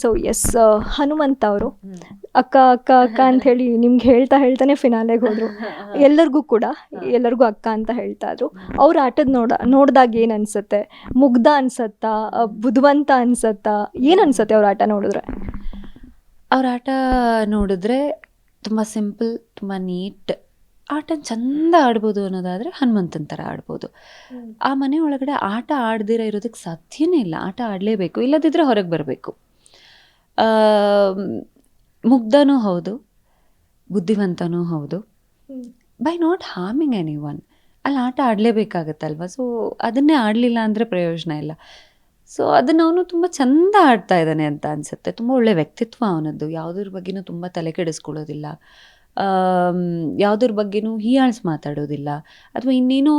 So S, Hanumantha ಅವರು ಅಕ್ಕ ಅಕ್ಕ ಅಕ್ಕ ಅಂತ ಹೇಳಿ ನಿಮ್ಗೆ ಹೇಳ್ತಾನೆ ಫಿನಾಲೆಗೆ ಹೋದ್ರು. ಎಲ್ಲರಿಗೂ ಅಕ್ಕ ಅಂತ ಹೇಳ್ತಾ ಇದ್ರು. ಅವ್ರ ಆಟದ ನೋಡ್ದಾಗ ಏನು ಅನ್ಸುತ್ತೆ? ಮುಗ್ಧ ಅನ್ಸತ್ತಾ, ಬುದ್ಧಿವಂತ ಅನ್ಸತ್ತಾ, ಏನು ಅನ್ಸತ್ತೆ ಅವ್ರ ಆಟ ನೋಡಿದ್ರೆ? ಅವ್ರ ಆಟ ನೋಡಿದ್ರೆ ತುಂಬ ಸಿಂಪಲ್, ತುಂಬ ನೀಟ್, ಆಟ ಚಂದ ಆಡ್ಬೋದು ಅನ್ನೋದಾದರೆ ಹನುಮಂತನ ಥರ ಆಡ್ಬೋದು. ಆ ಮನೆ ಒಳಗಡೆ ಆಟ ಆಡ್ದಿರ ಇರೋದಕ್ಕೆ ಸಾಧ್ಯನೇ ಇಲ್ಲ. ಆಟ ಆಡಲೇಬೇಕು, ಇಲ್ಲದಿದ್ದರೆ ಹೊರಗೆ ಬರಬೇಕು. ಮುಗ್ಧನೂ ಹೌದು, ಬುದ್ಧಿವಂತನೂ ಹೌದು, by not harming any one. ಅಲ್ಲಿ ಆಟ ಆಡಲೇಬೇಕಾಗತ್ತಲ್ವ. ಸೊ ಅದನ್ನೇ ಆಡಲಿಲ್ಲ ಅಂದರೆ ಪ್ರಯೋಜನ ಇಲ್ಲ. ಸೊ ಅದನ್ನು ಅವನು ತುಂಬ ಚಂದ ಆಡ್ತಾ ಇದ್ದಾನೆ ಅಂತ ಅನಿಸುತ್ತೆ. ತುಂಬ ಒಳ್ಳೆ ವ್ಯಕ್ತಿತ್ವ ಅವನದ್ದು. ಯಾವುದ್ರ ಬಗ್ಗೆನೂ ತುಂಬ ತಲೆ ಕೆಡಿಸ್ಕೊಳ್ಳೋದಿಲ್ಲ, ಯಾವುದ್ರ ಬಗ್ಗೆನೂ ಹೀಯಾಳ್ಸಿ ಮಾತಾಡೋದಿಲ್ಲ, ಅಥವಾ ಇನ್ನೇನೋ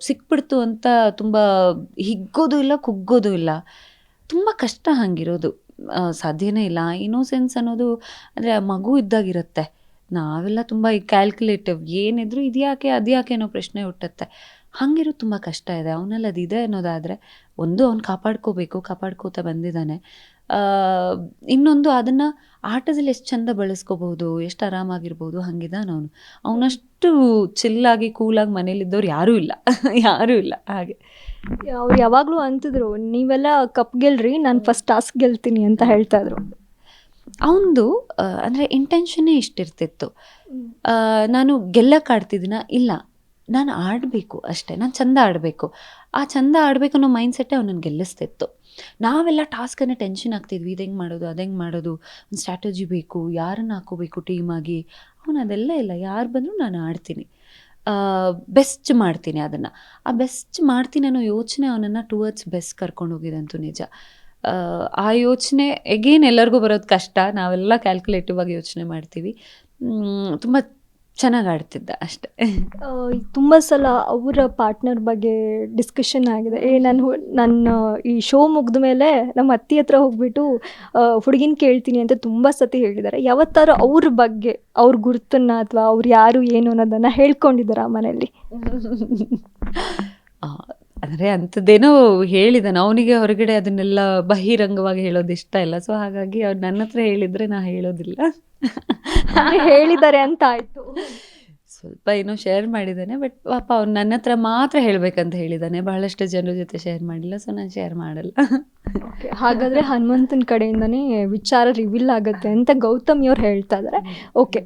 ಸಿಕ್ಬಿಡ್ತು ಅಂತ ತುಂಬ ಹಿಗ್ಗೋದು ಇಲ್ಲ, ಕುಗ್ಗೋದು ಇಲ್ಲ. ತುಂಬ ಕಷ್ಟ ಹಂಗಿರೋದು, ಸಾಧ್ಯನೇ ಇಲ್ಲ. ಇನ್ನೋಸೆನ್ಸ್ ಅನ್ನೋದು ಅಂದರೆ ಮಗು ಇದ್ದಾಗಿರುತ್ತೆ. ನಾವೆಲ್ಲ ತುಂಬ ಈ ಕ್ಯಾಲ್ಕುಲೇಟಿವ್, ಏನಿದ್ರು ಇದ್ಯಾಕೆ ಅದ್ಯಾಕೆ ಅನ್ನೋ ಪ್ರಶ್ನೆ ಹುಟ್ಟುತ್ತೆ. ಹಾಗಿರೋದು ತುಂಬ ಕಷ್ಟ ಇದೆ. ಅವನಲ್ಲಿ ಅದಿದೆ ಅನ್ನೋದಾದರೆ ಒಂದು ಅವ್ನು ಕಾಪಾಡ್ಕೋತಾ ಬಂದಿದ್ದಾನೆ. ಇನ್ನೊಂದು ಅದನ್ನು ಆಟದಲ್ಲಿ ಎಷ್ಟು ಚಂದ ಬಳಸ್ಕೋಬಹುದು, ಎಷ್ಟು ಆರಾಮಾಗಿರ್ಬೋದು, ಹಂಗಿದ್ದಾನೆ ಅವನು. ಅವನಷ್ಟು ಚಿಲ್ಲಾಗಿ ಕೂಲಾಗಿ ಮನೇಲಿದ್ದವ್ರು ಯಾರೂ ಇಲ್ಲ ಹಾಗೆ. ಅವ್ರು ಯಾವಾಗಲೂ ಅಂತಿದ್ರು, ನೀವೆಲ್ಲ ಕಪ್ ಗೆಲ್ರಿ, ನಾನು ಫಸ್ಟ್ ಟಾಸ್ಕ್ ಗೆಲ್ತೀನಿ ಅಂತ ಹೇಳ್ತಾ ಇದ್ರು. ಅವನದು ಅಂದರೆ ಇಂಟೆನ್ಷನ್ನೇ ಇಷ್ಟಿರ್ತಿತ್ತು. ನಾನು ಗೆಲ್ಲಕ್ಕೆ ಆಡ್ತಿದ್ದೀನ? ಇಲ್ಲ, ನಾನು ಆಡಬೇಕು ಅಷ್ಟೇ, ನಾನು ಚಂದ ಆಡಬೇಕು. ಆ ಚಂದ ಆಡಬೇಕು ಅನ್ನೋ ಮೈಂಡ್ಸೆಟ್ಟೇ ಅವನನ್ನು ಗೆಲ್ಲಿಸ್ತಿತ್ತು. ನಾವೆಲ್ಲ ಟಾಸ್ಕನ್ನು ಟೆನ್ಷನ್ ಆಗ್ತಿದ್ವಿ, ಇದು ಹೆಂಗೆ ಮಾಡೋದು, ಅದು ಹೆಂಗೆ ಮಾಡೋದು, ಒಂದು ಸ್ಟ್ರಾಟಜಿ ಬೇಕು, ಯಾರನ್ನು ಹಾಕೋಬೇಕು ಟೀಮಾಗಿ. ಅವನು ಅದೆಲ್ಲ ಇಲ್ಲ, ಯಾರು ಬಂದರೂ ನಾನು ಆಡ್ತೀನಿ, ಬೆಸ್ಟ್ ಮಾಡ್ತೀನಿ. ಅದನ್ನು ಬೆಸ್ಟ್ ಮಾಡ್ತೀನಿ ಅನ್ನೋ ಯೋಚನೆ ಅವನನ್ನು ಟುವರ್ಡ್ಸ್ ಬೆಸ್ಟ್ ಕರ್ಕೊಂಡು ಹೋಗಿದಂತೂ ನಿಜ. ಆ ಯೋಚನೆ ಎಗೇನ್ ಎಲ್ಲರಿಗೂ ಬರೋದು ಕಷ್ಟ. ನಾವೆಲ್ಲ ಕ್ಯಾಲ್ಕುಲೇಟಿವ್ ಆಗಿ ಯೋಚನೆ ಮಾಡ್ತೀವಿ. ತುಂಬ ಚೆನ್ನಾಗಿ ಆಡ್ತಿದ್ದ ಅಷ್ಟೆ. ತುಂಬ ಸಲ ಅವರ ಪಾರ್ಟ್ನರ್ ಬಗ್ಗೆ ಡಿಸ್ಕಷನ್ ಆಗಿದೆ. ನನ್ನ ಈ ಶೋ ಮುಗಿದ ಮೇಲೆ ನಮ್ಮ ಅತ್ತಿ ಹತ್ರ ಹೋಗ್ಬಿಟ್ಟು ಹುಡುಗಿನ ಕೇಳ್ತೀನಿ ಅಂತ ತುಂಬ ಸತಿ ಹೇಳಿದ್ದಾರೆ. ಯಾವತ್ತಾರು ಅವ್ರ ಬಗ್ಗೆ, ಅವ್ರ ಗುರ್ತನ್ನ ಅಥವಾ ಅವ್ರು ಯಾರು ಏನು ಅನ್ನೋದನ್ನು ಹೇಳ್ಕೊಂಡಿದ್ದಾರೆ ಆ ಮನೆಯಲ್ಲಿ? ಅಂದರೆ ಅಂಥದ್ದೇನೋ ಹೇಳಿದ್ದಾನೆ. ಅವನಿಗೆ ಹೊರಗಡೆ ಅದನ್ನೆಲ್ಲ ಬಹಿರಂಗವಾಗಿ ಹೇಳೋದು ಇಷ್ಟ ಇಲ್ಲ. ಸೊ ಹಾಗಾಗಿ ಅವ್ರು ನನ್ನ ಹತ್ರ ಹೇಳಿದರೆ ನಾ ಹೇಳೋದಿಲ್ಲ. ಹೇಳಿದ್ದಾರೆ ಅಂತ ಆಯಿತು. ಸ್ವಲ್ಪ ಏನೋ ಶೇರ್ ಮಾಡಿದ್ದಾನೆ, ಬಟ್ ಪಾಪ ಅವ್ನು ನನ್ನ ಹತ್ರ ಮಾತ್ರ ಹೇಳಬೇಕಂತ ಹೇಳಿದ್ದಾನೆ. ಬಹಳಷ್ಟು ಜನರ ಜೊತೆ ಶೇರ್ ಮಾಡಿಲ್ಲ, ಸೊ ನಾನು ಶೇರ್ ಮಾಡಲ್ಲ. ಓಕೆ, ಹಾಗಾದರೆ ಹನುಮಂತನ ಕಡೆಯಿಂದನೇ ವಿಚಾರ ರಿವೀಲ್ ಆಗುತ್ತೆ ಅಂತ ಗೌತಮಿ ಅವ್ರು ಹೇಳ್ತಾ ಇದ್ದಾರೆ. ಓಕೆ,